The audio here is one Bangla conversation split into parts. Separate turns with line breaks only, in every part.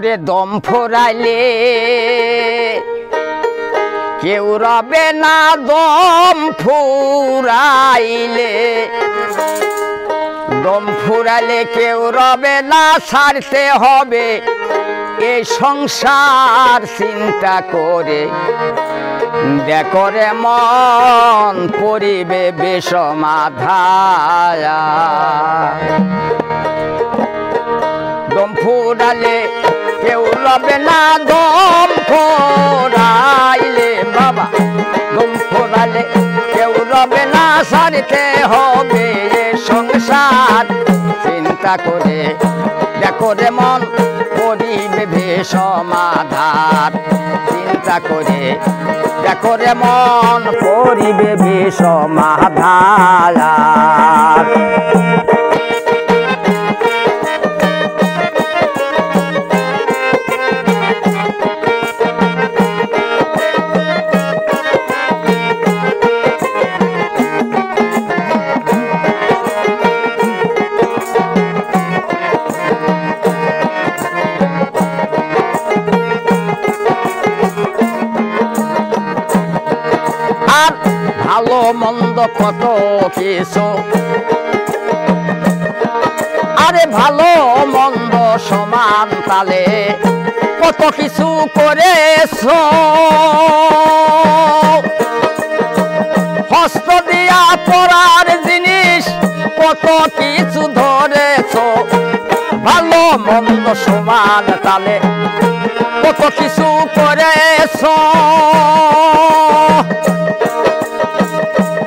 ওরে দম ফুরাইলে কেউ রবে না, দম ফুরাইলে কেউ রবে না, ছাড়তে হবে এই সংসার চিন্তা করে। দেখো রে মন পরিবে বিষমাধায়া, দম ফুরালে কেউ রবে না, দম ফুরাইলে বাবা দম ফুরালে কেউ রবে না, ছাড়তে হবে সংসার চিন্তা করে। দেখো রে মন পরিবে বিষমাধার চিন্তা করে। দেখো রে মন পরিবে বিষমাধার। ভালো মন্দ কত কিছু, আরে ভালো মন্দ সমান তালে কত কিছু করেছো, হস্ত দিয়া পড়ার জিনিস কত কিছু ধরেছো। ভালো মন্দ সমান তালে কত কিছু করেছো,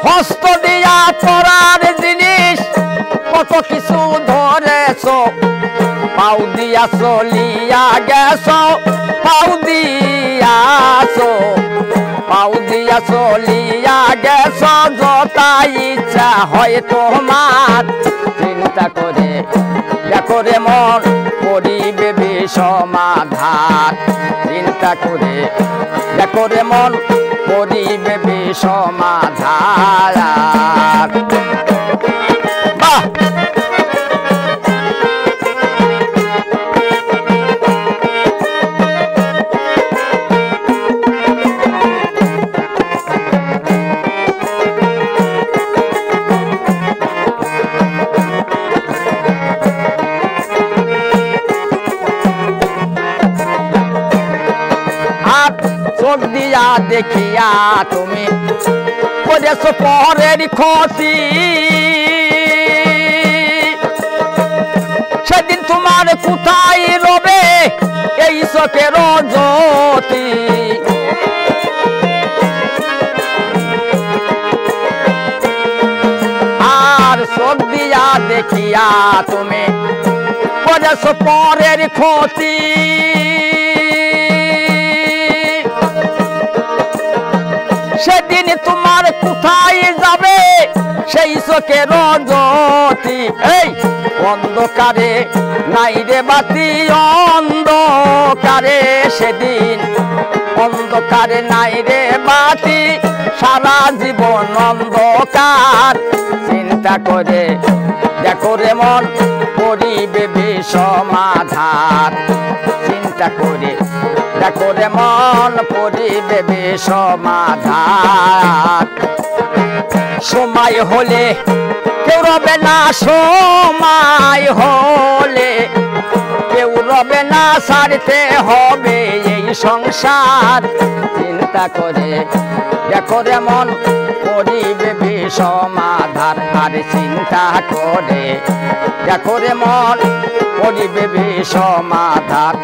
হস্ত দিয়া পড়ার জিনিস কত কিছু ধরেছো। পাউ দিয়া চলিয়া গেছো, পাউ দিয়া চলিয়া গেছো, যতা ইচ্ছা হয় তোমার চিন্তা করে। দেখো রে মন পরিবে বিষমাধার চিন্তা করে। দেখো রে মন পরিবে বিষমাধার। বাহ চোখ দিয়া দেখিয়া তুমি করেছো পরের ক্ষতি, সেদিন তোমার কোথায় রবে এই চোখের জ্যোতি। আর চোখ দিয়া দেখিয়া তুমি করেছো পরের ক্ষতি, সেদিন তোমার কোথায় যাবে সেই চোখের জ্যোতি। এই অন্ধকারে নাই রে বাতি, অন্ধকারে সেদিন অন্ধকারে নাই রে বাতি, সারা জীবন অন্ধকার চিন্তা করে। দেখো রে মন পরিবে বিষমাধার চিন্তা করে। দেখো রে মন পরিবে বিষমাধার। সময় হলে কেউ রবে না, সময় হলে কেউ রবে না, ছাড়তে হবে এই সংসার চিন্তা করে। দেখো রে মন পরিবে বিষমাধার আর চিন্তা করে। দেখো রে মন পরিবে বিষমাধার।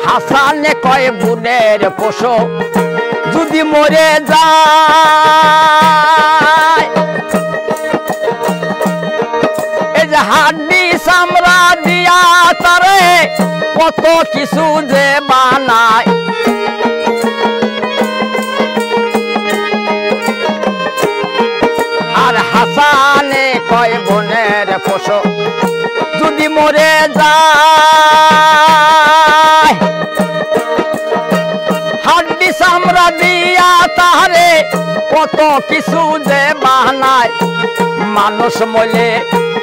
হাসানে কয় বুনের পোষো যদি মরে যায়, এই যে হাড্ডি চামড়া দিয়া তারে কত কিছু যে বানায়। পশু যদি মরে যায় হাড্ডি চামড়া দিয়া তাহারে কত কিছু যে বানায় মানুষ মইলে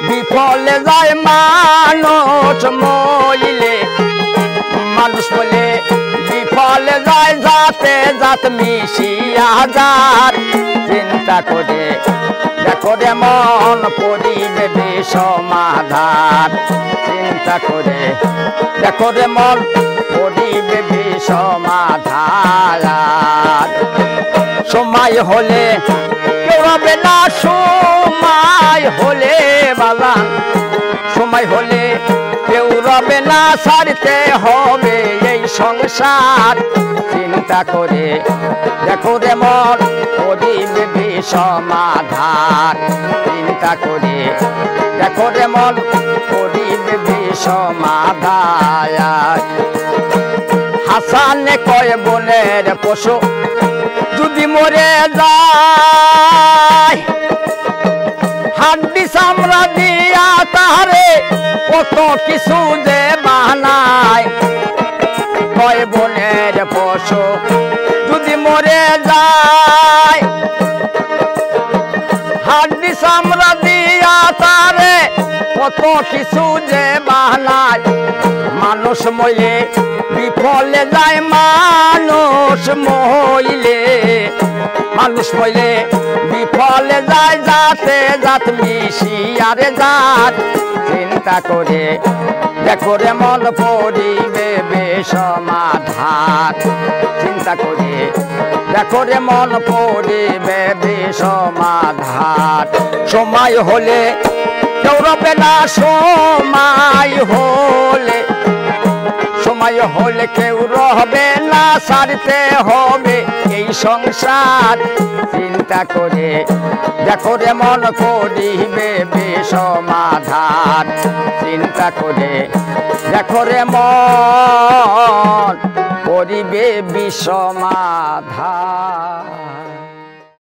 বিফলে যায় মানুষ মইলে মানুষ মইলে বিফলে যায় যাতে জাত মিশিয়া যার চিন্তা করে দেখো রে মন করিবে বিষমাধান চিন্তা করে দেখো রে মন করিবে বিষমাধান সময় হলে কেউ রবে না সময় হলে বাগান সময় হলে কেউ রবে না ছাড়তে হবে এই সংসার চিন্তা করে দেখো রে মন করিবে বিষমাধান চিন্তা করে দেখো রে মন করিবে বিষমাধান হাসানে কয় বনের পশু যদি মরে যায় হাড্ডি চামড়া দিয়া তাহারে কত কিছু যে বানায় কয় বনের পশু যদি মরে যায় হাড্ডি চামড়া দিয়া তারে কত কিছু যে বানায় মানুষ মইলে বিফলে যায় মানুষ মইলে মানুষ মইলে বিফলে যায় যাতে জাত মিশিয়ারে জাত চিন্তা করে দেখো রে মন পড়িবে বিষমাধান চিন্তা করে দেখো রে মন পড়িবে বিষমাধান সময় হলে কেউ রবে না সময় হলে সময় হলে কেউ রবে না ছাড়তে হবে এই সংসার চিন্তা করে দেখো রে মন করিবে বিষমাধান চিন্তা করে দেখো রে মন করিবে বিষমাধান।